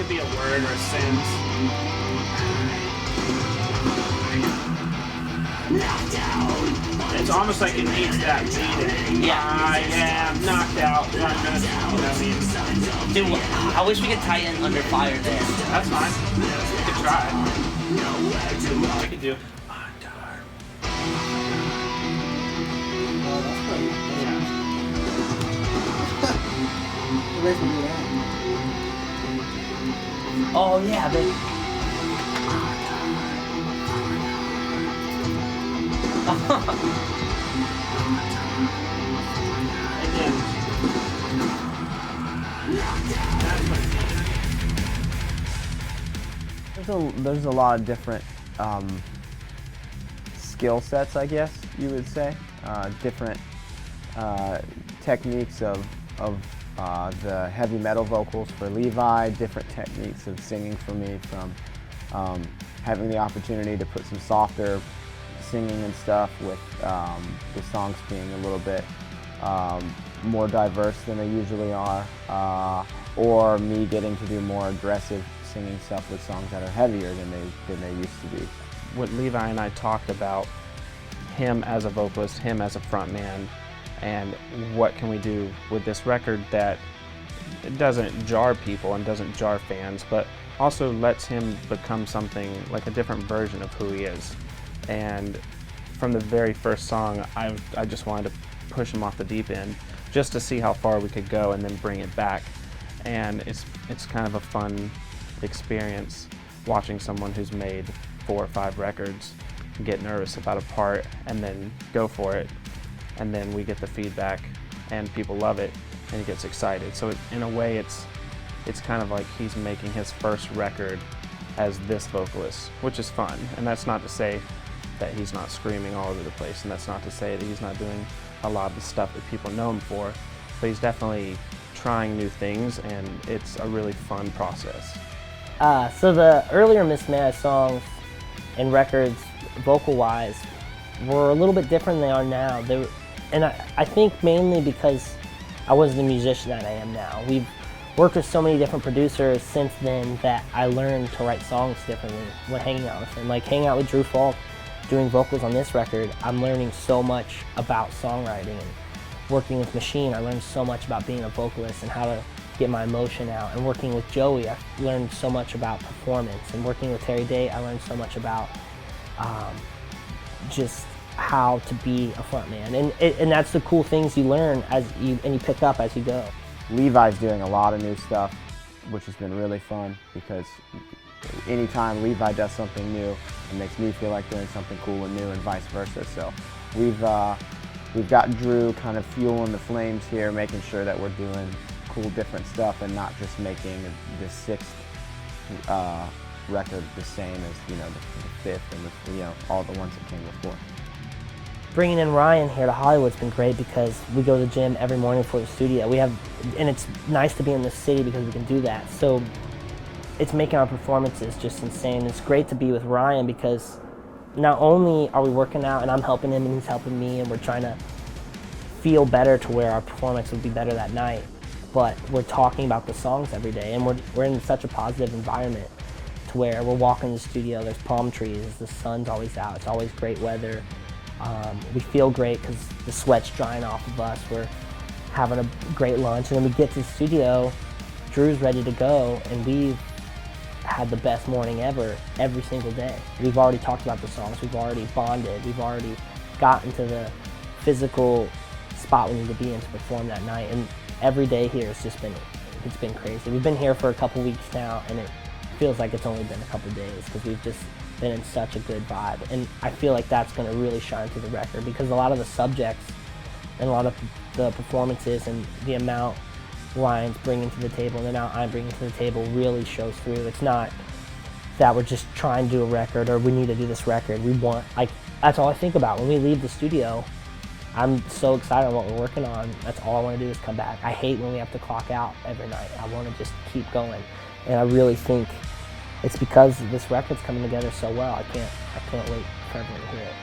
could be a word or a sentence. It's almost like it needs that lead. Yeah. I am knocked out. You know what I mean? Dude, I wish we could tie in Under Fire there. That's fine. We could try. We could do. Oh yeah, but There's a lot of different skill sets, I guess you would say. Different techniques of the heavy metal vocals for Levi, different techniques of singing for me, from having the opportunity to put some softer singing and stuff with the songs being a little bit more diverse than they usually are, or me getting to do more aggressive singing stuff with songs that are heavier than they used to be. What Levi and I talked about, him as a vocalist, him as a frontman, and what can we do with this record that doesn't jar people and doesn't jar fans, but also lets him become something like a different version of who he is. And from the very first song, I just wanted to push him off the deep end just to see how far we could go and then bring it back. And it's kind of a fun experience watching someone who's made 4 or 5 records get nervous about a part and then go for it, and then we get the feedback and people love it and he gets excited. So in a way it's kind of like he's making his first record as this vocalist, which is fun. And that's not to say that he's not screaming all over the place, and that's not to say that he's not doing a lot of the stuff that people know him for, but he's definitely trying new things, and it's a really fun process. So the earlier Mismanaged songs and records, vocal-wise, were a little bit different than they are now. And I think mainly because I wasn't the musician that I am now. We've worked with so many different producers since then that I learned to write songs differently when hanging out with them. Like hanging out with Drew Falk, doing vocals on this record, I'm learning so much about songwriting. And working with Machine, I learned so much about being a vocalist and how to get my emotion out. And working with Joey, I learned so much about performance. And working with Terry Day, I learned so much about just how to be a frontman. And that's the cool things you learn as you pick up as you go. Levi's doing a lot of new stuff, which has been really fun, because anytime Levi does something new, it makes me feel like doing something cool and new, and vice versa. So we've got Drew kind of fueling the flames here, making sure that we're doing cool, different stuff, and not just making the 6th record the same as the 5th and all the ones that came before. Bringing in Ryan here to Hollywood's been great because we go to the gym every morning for the studio. And it's nice to be in this city because we can do that. So it's making our performances just insane. It's great to be with Ryan because not only are we working out and I'm helping him and he's helping me and we're trying to feel better to where our performance would be better that night, but we're talking about the songs every day, and we're in such a positive environment to where we're walking the studio, there's palm trees, the sun's always out, it's always great weather. We feel great because the sweat's drying off of us, we're having a great lunch, and then we get to the studio, Drew's ready to go, and we've had the best morning ever every single day. We've already talked about the songs, we've already bonded, we've already gotten to the physical spot we need to be in to perform that night, and every day here it's been crazy. We've been here for a couple weeks now, and it feels like it's only been a couple days because we've just been in such a good vibe, and I feel like that's going to really shine through the record because a lot of the subjects and a lot of the performances and the amount Ryan's bringing to the table and the amount I'm bringing to the table really shows through. It's not that we're just trying to do a record or we need to do this record. That's all I think about when we leave the studio. I'm so excited on what we're working on. That's all I want to do is come back. I hate when we have to clock out every night. I want to just keep going, and I really think it's because this record's coming together so well. I can't wait for everyone to hear it.